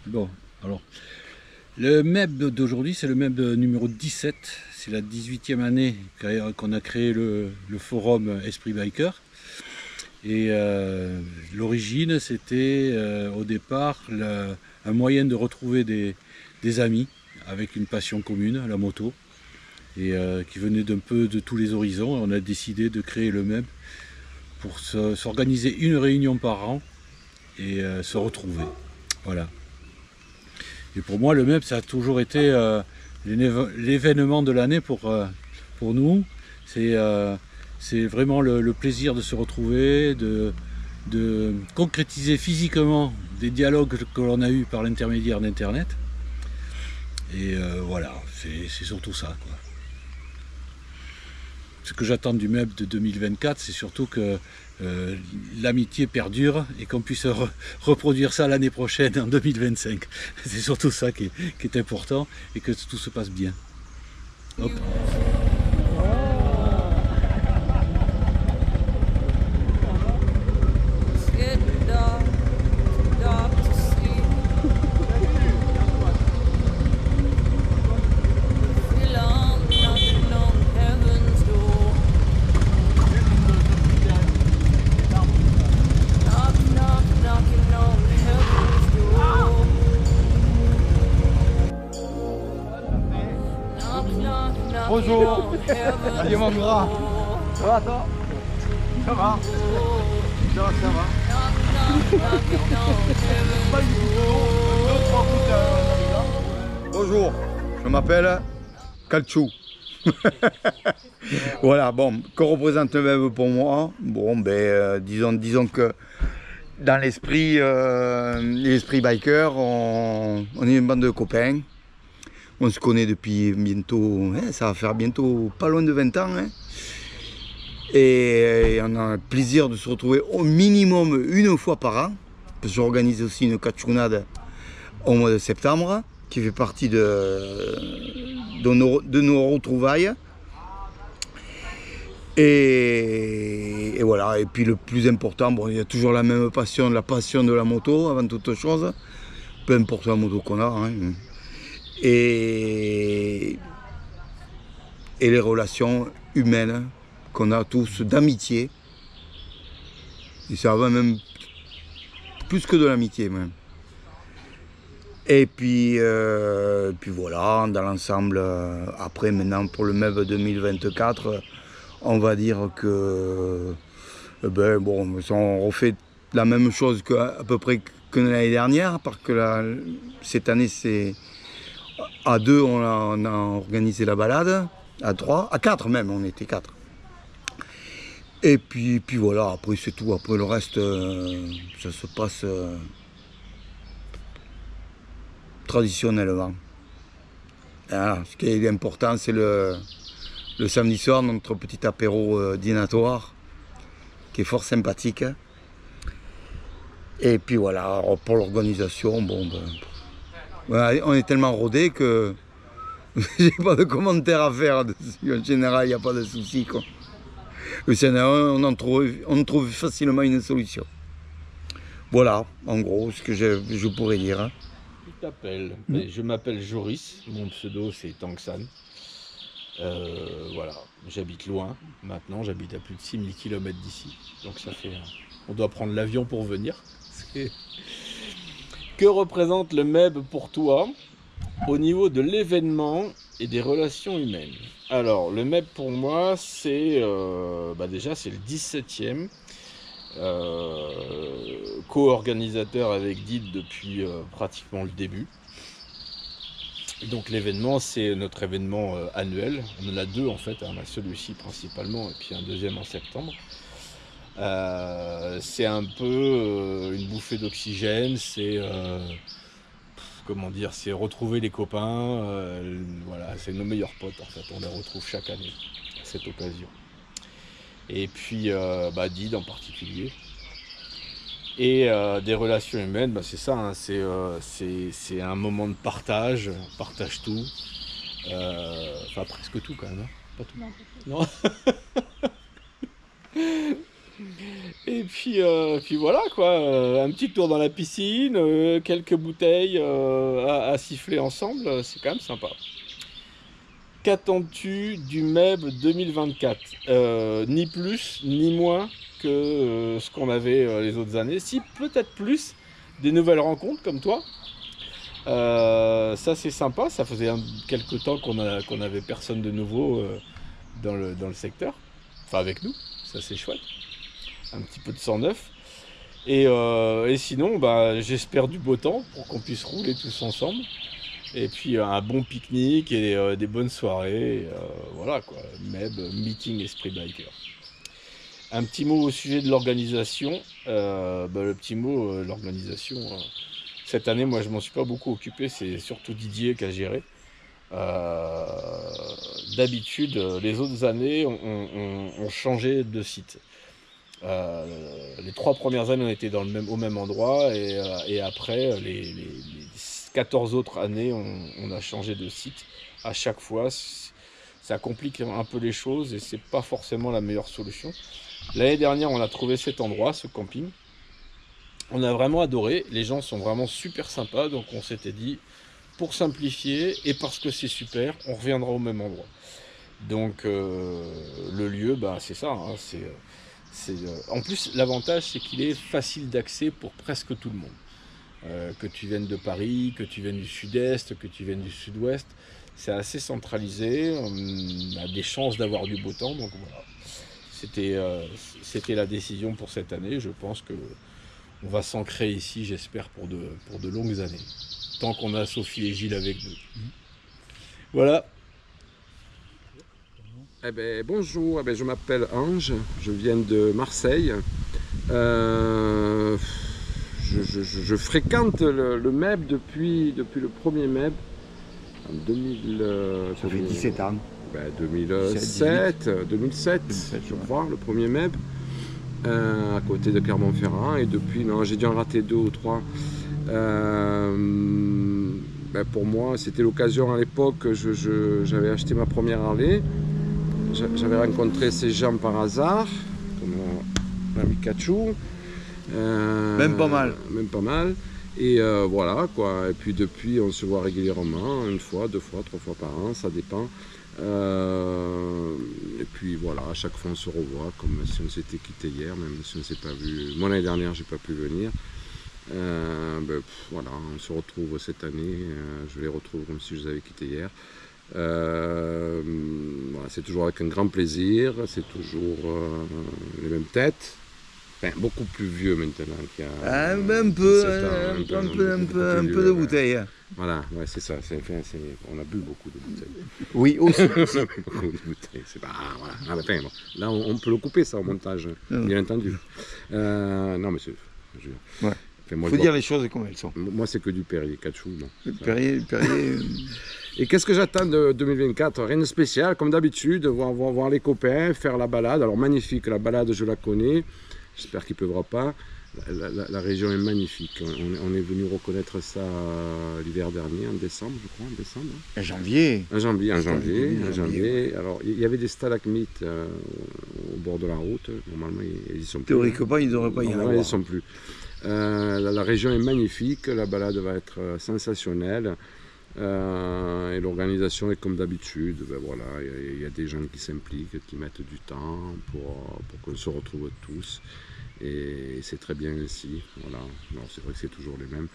Bon, alors, le MEB d'aujourd'hui, c'est le MEB numéro 17. C'est la 18e année qu'on a créé le forum Esprit Biker. Et l'origine, c'était au départ un moyen de retrouver des amis avec une passion commune, la moto, et qui venaient d'un peu de tous les horizons. On a décidé de créer le MEB pour s'organiser une réunion par an et se retrouver. Voilà. Et pour moi, le MEB, ça a toujours été l'événement de l'année pour nous. C'est vraiment le plaisir de se retrouver, de concrétiser physiquement des dialogues que l'on a eus par l'intermédiaire d'Internet. Et voilà, c'est surtout ça, quoi. Ce que j'attends du MEB de 2024, c'est surtout que l'amitié perdure et qu'on puisse reproduire ça l'année prochaine, en 2025. C'est surtout ça qui est important et que tout se passe bien. Hop. Bonjour. Salut mon gras. Ça va toi? Ça va? Ça va. Bonjour, je m'appelle Calchou. Voilà, bon, que représente le MEB pour moi? Bon, ben, disons que dans l'esprit biker, on est une bande de copains. On se connaît depuis bientôt, ça va faire bientôt pas loin de 20 ans. Hein. Et on a le plaisir de se retrouver au minimum une fois par an. Parce que j'organise aussi une cachunade au mois de septembre, qui fait partie de nos retrouvailles. Et voilà, et puis le plus important, bon, il y a toujours la même passion, la passion de la moto avant toute chose. Peu importe la moto qu'on a. Hein. Et les relations humaines qu'on a tous, d'amitié. Et ça va même plus que de l'amitié même. Et puis voilà, dans l'ensemble, après maintenant pour le MEB 2024, on va dire que ben, bon, on refait la même chose à peu près que l'année dernière, parce que cette année c'est... À 2, on a organisé la balade, à 3, à 4 même, on était 4. Et puis voilà, après c'est tout, après le reste, ça se passe traditionnellement. Voilà, ce qui est important, c'est le samedi soir, notre petit apéro dînatoire, qui est fort sympathique. Et puis voilà, pour l'organisation, bon ben... On est tellement rodés que j'ai pas de commentaires à faire dessus. En général, il n'y a pas de souci. On trouve facilement une solution. Voilà, en gros, ce que je pourrais dire. Tu t'appelles? Je m'appelle Joris, mon pseudo c'est Tangsan. Voilà, j'habite loin. Maintenant, j'habite à plus de 6000 km d'ici. Donc ça fait... On doit prendre l'avion pour venir. Que représente le MEB pour toi au niveau de l'événement et des relations humaines? Alors, le MEB pour moi, c'est déjà c'est le 17e, co-organisateur avec Did depuis pratiquement le début. Donc l'événement, c'est notre événement annuel. On en a deux en fait, on a celui-ci principalement et puis un deuxième en septembre. C'est un peu une bouffée d'oxygène, c'est comment dire, c'est retrouver les copains, voilà, c'est nos meilleurs potes en fait, on les retrouve chaque année à cette occasion. Et puis Did en particulier. Et des relations humaines, c'est ça, hein, c'est un moment de partage, on partage tout, enfin presque tout quand même, hein. Pas tout. Non, pas tout. Non. et puis voilà quoi, un petit tour dans la piscine, quelques bouteilles à siffler ensemble, c'est quand même sympa. Qu'attends-tu du MEB 2024 ? Ni plus ni moins que ce qu'on avait les autres années, si peut-être plus des nouvelles rencontres comme toi. Ça c'est sympa, ça faisait quelques temps qu'on avait personne de nouveau dans le secteur, enfin avec nous, ça c'est chouette, un petit peu de sang neuf. Et sinon j'espère du beau temps pour qu'on puisse rouler tous ensemble. Et puis un bon pique-nique et des bonnes soirées, voilà quoi, MEB, Meeting Esprit Biker. Un petit mot au sujet de l'organisation. Le petit mot, l'organisation, cette année, moi je m'en suis pas beaucoup occupé, c'est surtout Didier qui a géré. D'habitude, les autres années, on changeait de site. Les 3 premières années, on était au même endroit, et après, les 14 autres années, on a changé de site. À chaque fois, ça complique un peu les choses et c'est pas forcément la meilleure solution. L'année dernière, on a trouvé cet endroit, ce camping. On a vraiment adoré. Les gens sont vraiment super sympas, donc on s'était dit, pour simplifier et parce que c'est super, on reviendra au même endroit. Donc le lieu, c'est ça. Hein, en plus, l'avantage, c'est qu'il est facile d'accès pour presque tout le monde. Que tu viennes de Paris, que tu viennes du sud-est, que tu viennes du sud-ouest, c'est assez centralisé, on a des chances d'avoir du beau temps, donc voilà. C'était la décision pour cette année, je pense que on va s'ancrer ici, j'espère, pour de longues années, tant qu'on a Sophie et Gilles avec nous. Voilà. Bonjour, je m'appelle Ange, je viens de Marseille. Je fréquente le MEB depuis le premier MEB en 2000. Ça fait 17 ans. 2007, je crois, le premier MEB, à côté de Clermont-Ferrand. Et depuis, j'ai dû en rater 2 ou 3. Pour moi, c'était l'occasion à l'époque, j'avais acheté ma première Harley. J'avais rencontré ces gens par hasard, comme mon ami Kachou. Même pas mal. Et voilà quoi. Et puis depuis, on se voit régulièrement, 1 fois, 2 fois, 3 fois par an, ça dépend. Et puis voilà, à chaque fois on se revoit, comme si on s'était quitté hier, même si on ne s'est pas vu. Moi l'année dernière, j'ai pas pu venir. Voilà, on se retrouve cette année. Je les retrouve comme si je les avais quittés hier. Voilà, c'est toujours avec un grand plaisir. C'est toujours les mêmes têtes. Enfin, beaucoup plus vieux maintenant qu'il y a un peu de bouteille. Voilà, ouais, c'est ça. On a bu beaucoup de bouteilles. Oui, aussi. Beaucoup de bouteilles. C'est pas, voilà. Bon, là, on peut le couper ça au montage, bien entendu. Non, mais c'est. Ouais. Enfin, faut dire les choses comme elles sont. Moi, c'est que du Perrier, Kachou, non. Perrier. Et qu'est-ce que j'attends de 2024? Rien de spécial, comme d'habitude, voir les copains, faire la balade. Alors, magnifique, la balade, je la connais. J'espère qu'il ne pleuvra pas. La région est magnifique. On est venu reconnaître ça l'hiver dernier, en décembre, je crois, En janvier. En janvier. Alors, il y avait des stalagmites au bord de la route. Normalement, ils y sont plus. Théoriquement, ils ne devraient pas y en avoir. Ils ne sont plus. La région est magnifique. La balade va être sensationnelle. Et l'organisation est comme d'habitude. Voilà, il y a des gens qui s'impliquent, qui mettent du temps pour qu'on se retrouve tous. Et c'est très bien ainsi. Voilà. Alors, c'est vrai que c'est toujours les mêmes,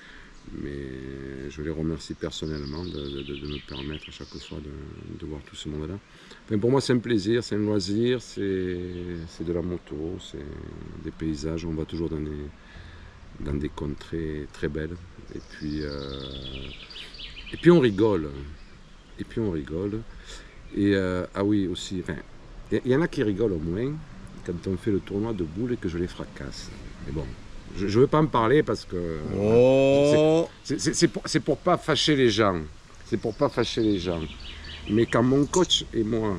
mais je les remercie personnellement de me permettre à chaque fois de voir tout ce monde-là. Enfin, pour moi, c'est un plaisir, c'est un loisir, c'est de la moto, c'est des paysages. On va toujours dans des contrées très belles. Et puis on rigole. Et ah oui, aussi, il y en a qui rigolent au moins quand on fait le tournoi de boules et que je les fracasse. Mais bon, je ne veux pas en parler parce que c'est pour pas fâcher les gens. Mais quand mon coach et moi,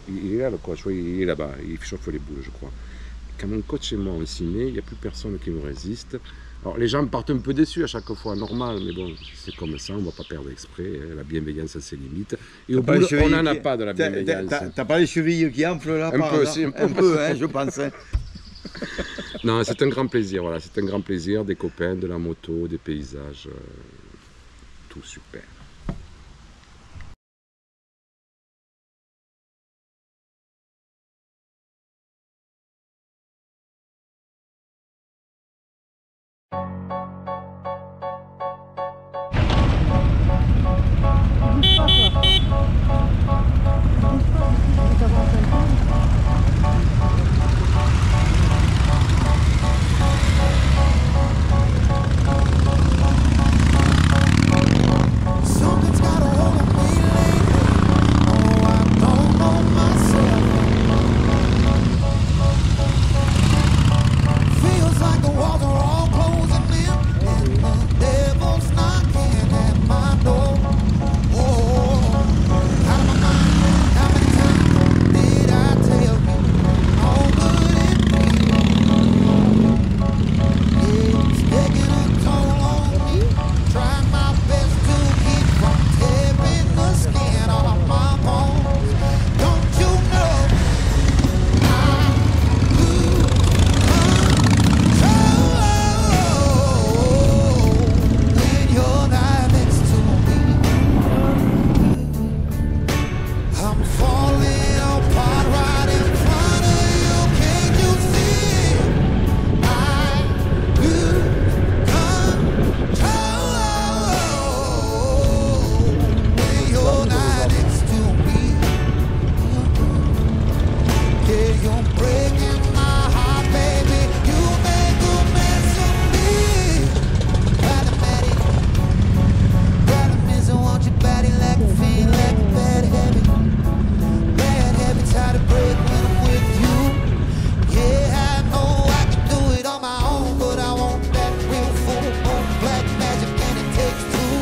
il est là le coach, il est là-bas, il chauffe les boules, je crois. Quand mon coach et moi on s'y met, il n'y a plus personne qui nous résiste. Alors les gens partent un peu déçus à chaque fois, normal, mais bon, c'est comme ça, on ne va pas perdre exprès, la bienveillance a ses limites. Et au bout, on n'en a pas de la bienveillance. T'as pas les chevilles qui enflent là? Un peu aussi. Un peu, je pense. Non, c'est un grand plaisir, voilà, c'est un grand plaisir, des copains, de la moto, des paysages, tout super. Something's got a hold of me lately. Oh, I don't know myself. Feels like the walls are all closing in, and the devil's knocking at my door. Oh, out of my mind. How many times did I tell you how good it feels? Yeah, it's taking a toll on me. Trying my best to keep from tearing the skin off my bones. Don't you know I lose control when you're not next to me? I'm falling apart right in front of you. Can't you see? I lose control when you're not next to me. Yeah, you're breaking my heart, baby. You make a mess of me. Problematic. Problem is I want your body like a fiend, like a bad habit. Bad habits hard to break when I'm with you. Yeah, I know I can do it on my own, but I want that real full on black magic, and it takes two.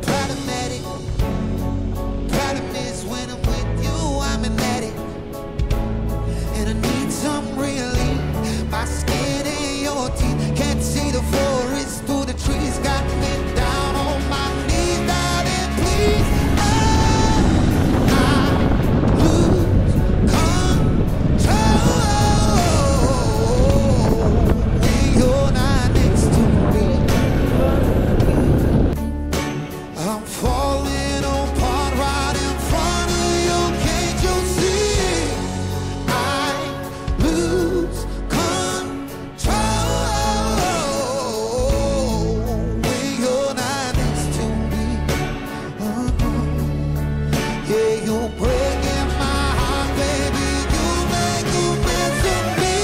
Problematic. Problem is when I'm with you, I'm an addict, and I need some relief. My skin and your teeth can't see the forest through the trees. Got me down on my knees, darling, please. Oh, I lose control when you're not next to me. I'm falling apart right in front of you. Can't you see? I lose control when you're not next to me. Yeah, you're breaking my heart, baby. You make a mess of me.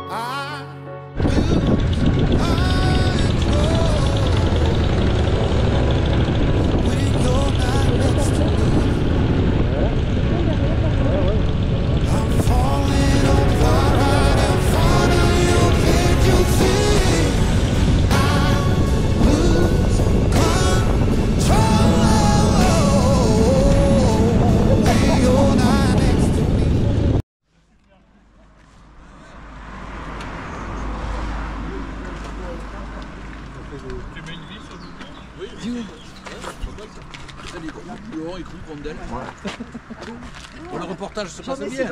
I lose control when you're not next to me. I'm falling apart right in front of you. Can't you see? I lose control when you're not next to me. Le écoute, rondelle. Pour le reportage, ça passe bien.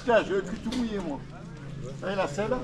Tiens, je vais plus tout mouiller moi. Vous savez la selle?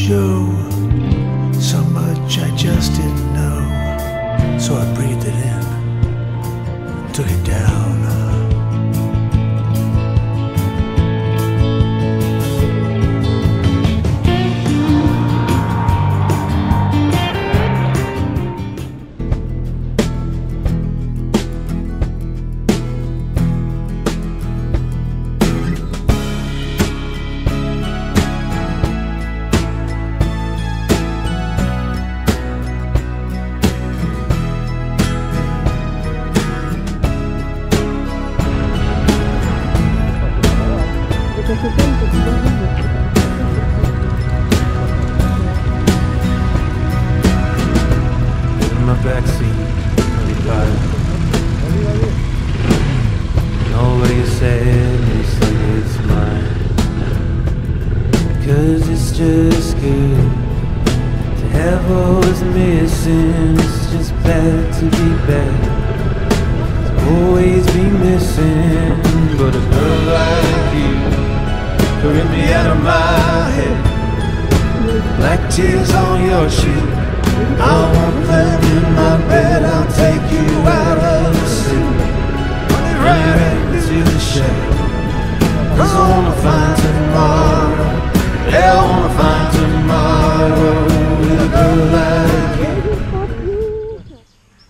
show. So much I just didn't know. So I breathed it in, took it down. In my backseat, 25. No way you said it's like it's mine. 'Cause it's just good to have what was missing. It's just bad to be bad, to always be missing. But a girl like you could rip me out of my head. Black tears on your cheek, I won't them in my bed. I'll take you out of the city, right into the shade. 'Cause I wanna find tomorrow, yeah, I wanna find tomorrow with a girl like you.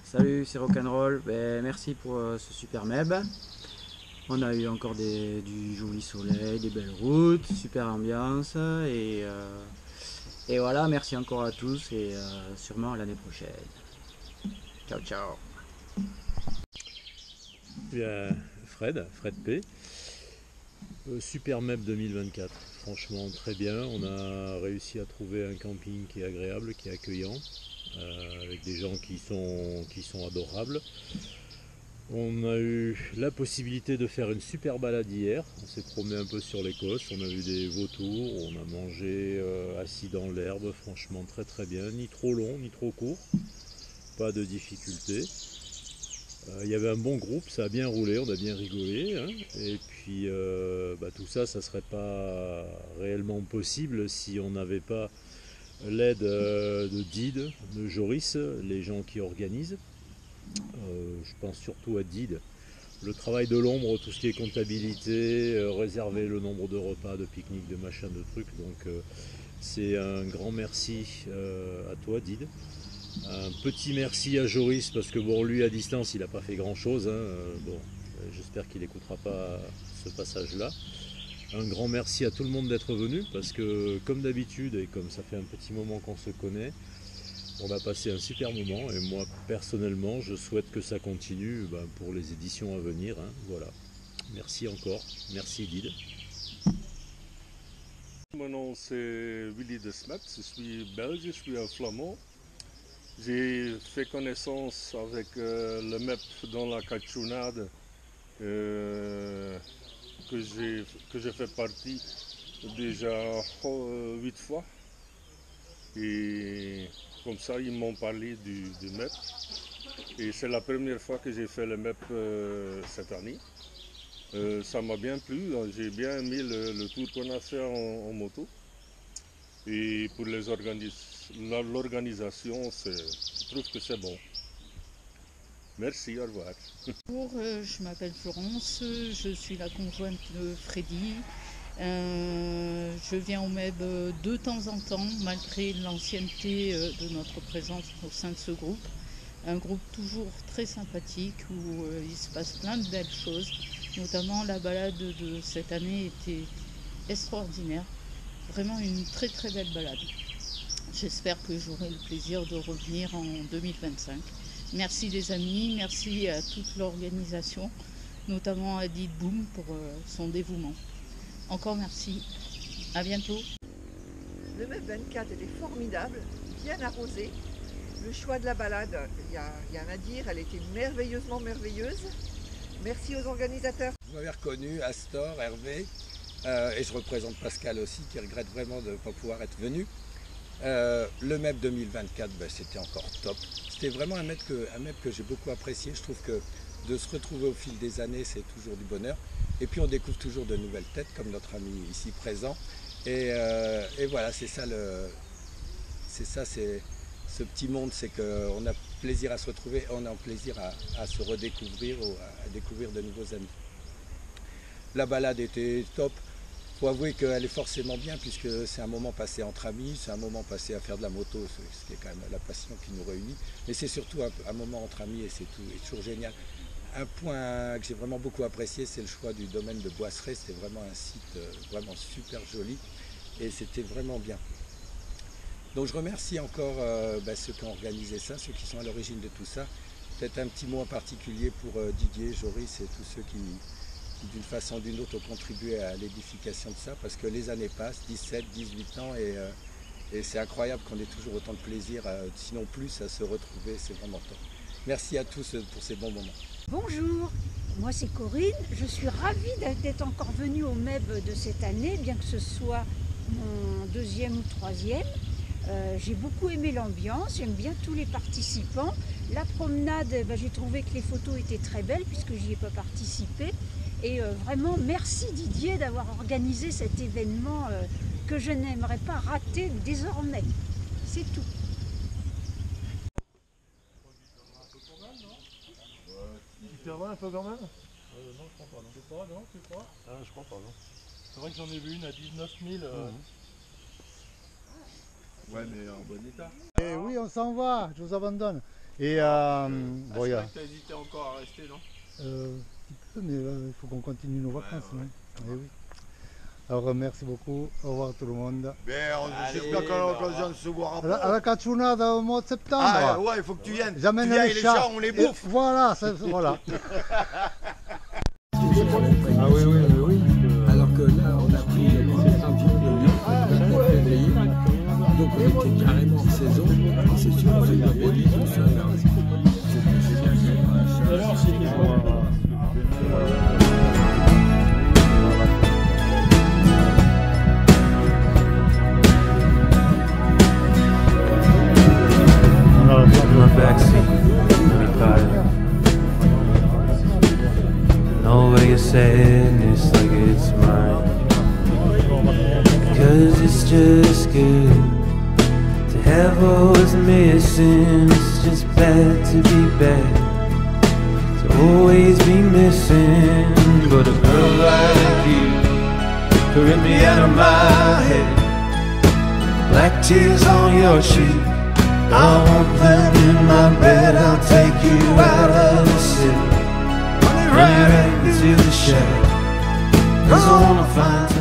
Salut, c'est Rock'n'Roll. Merci pour ce super meb. On a eu encore du joli soleil, des belles routes, super ambiance et voilà, merci encore à tous et sûrement à l'année prochaine. Ciao ciao. Bien, Fred P. Super MEP 2024, franchement très bien. On a réussi à trouver un camping qui est agréable, qui est accueillant, avec des gens qui sont adorables. On a eu la possibilité de faire une super balade hier. On s'est promené un peu sur l'Écosse, on a vu des vautours, on a mangé assis dans l'herbe, franchement très très bien, ni trop long ni trop court, pas de difficulté. Il y avait un bon groupe, ça a bien roulé, on a bien rigolé, hein. Et puis tout ça, ça serait pas réellement possible si on n'avait pas l'aide de Did, de Joris, les gens qui organisent. Je pense surtout à Did. Le travail de l'ombre, tout ce qui est comptabilité, réserver le nombre de repas, de pique-niques, de machins, de trucs. Donc c'est un grand merci à toi Did. Un petit merci à Joris parce que bon, lui à distance il n'a pas fait grand chose, hein. J'espère qu'il n'écoutera pas ce passage là. Un grand merci à tout le monde d'être venu parce que comme d'habitude et comme ça fait un petit moment qu'on se connaît, on a passé un super moment et moi personnellement je souhaite que ça continue pour les éditions à venir, hein. Voilà. Merci encore, merci Did. Mon nom c'est Willy de Smet, je suis belge, je suis un flamand. J'ai fait connaissance avec le MEP dans la Cachunade que j'ai fait partie déjà 8 fois. Et comme ça, ils m'ont parlé du MEP. Et c'est la première fois que j'ai fait le MEP cette année. Ça m'a bien plu, j'ai bien aimé le tour qu'on a fait en moto. Et pour l'organisation, je trouve que c'est bon. Merci, au revoir. Bonjour, je m'appelle Florence, je suis la conjointe de Freddy. Je viens au MEB de temps en temps, malgré l'ancienneté de notre présence au sein de ce groupe. Un groupe toujours très sympathique où il se passe plein de belles choses. Notamment la balade de cette année était extraordinaire. Vraiment une très très belle balade. J'espère que j'aurai le plaisir de revenir en 2025. Merci les amis, merci à toute l'organisation, notamment à Did Boom pour son dévouement. Encore merci, à bientôt. Le MEP 24 était formidable, bien arrosé. Le choix de la balade, il y a rien à dire, elle était merveilleusement merveilleuse. Merci aux organisateurs. Vous m'avez reconnu, Astor, Hervé, et je représente Pascal aussi qui regrette vraiment de ne pas pouvoir être venu. Le MEP 2024, c'était encore top. C'était vraiment un MEP que j'ai beaucoup apprécié. Je trouve que de se retrouver au fil des années, c'est toujours du bonheur. Et puis on découvre toujours de nouvelles têtes, comme notre ami ici présent. Et voilà, c'est ça, c'est ce petit monde, c'est qu'on a plaisir à se retrouver, on a plaisir à se redécouvrir ou à découvrir de nouveaux amis. La balade était top. Il faut avouer qu'elle est forcément bien puisque c'est un moment passé entre amis, c'est un moment passé à faire de la moto, ce qui est quand même la passion qui nous réunit. Mais c'est surtout un moment entre amis et c'est toujours génial. Un point que j'ai vraiment beaucoup apprécié, c'est le choix du domaine de Boisseret. C'était vraiment un site vraiment super joli et c'était vraiment bien. Donc je remercie encore ceux qui ont organisé ça, ceux qui sont à l'origine de tout ça. Peut-être un petit mot en particulier pour Didier, Joris et tous ceux qui d'une façon ou d'une autre ont contribué à l'édification de ça, parce que les années passent, 17, 18 ans, et c'est incroyable qu'on ait toujours autant de plaisir, sinon plus, à se retrouver, c'est vraiment top. Merci à tous pour ces bons moments. Bonjour, moi c'est Corinne, je suis ravie d'être encore venue au MEB de cette année, bien que ce soit mon deuxième ou troisième. J'ai beaucoup aimé l'ambiance, j'aime bien tous les participants. La promenade, j'ai trouvé que les photos étaient très belles puisque j'y ai pas participé. Et vraiment, merci Didier d'avoir organisé cet événement que je n'aimerais pas rater désormais. C'est tout. Tu perdras un peu quand même non, je crois pas. Non. Tu crois, non? Tu crois? Ah, je crois pas, non. C'est vrai que j'en ai vu une à 19 000. Ouais, mais en bon état. Et oui, on s'en va, je vous abandonne. Et c'est vrai que t'as hésité encore à rester, non? Un petit peu, mais il faut qu'on continue nos vacances. Ouais. Eh oui. Alors merci beaucoup, au revoir tout le monde. J'espère qu'on a l'occasion de se voir après. À la Cachunada au mois de septembre. Ah ouais, il faut que tu viennes. J'amène les chats, on les bouffe. Voilà, voilà. Ah oui, oui, oui. Alors que là, on a pris le février, donc on était carrément en saison. C'est sûr, on fait de la bébé, tout ça. Alors, c'était quoi? No way you're saying this like it's mine, cause it's just good to have what was missing. It's just bad to be bad, to always be missing. But a girl like you could rip me out of my head. Black tears on your cheek, I want them in my bed. I'll take you out of the city, right into the shadow, 'cause I wanna find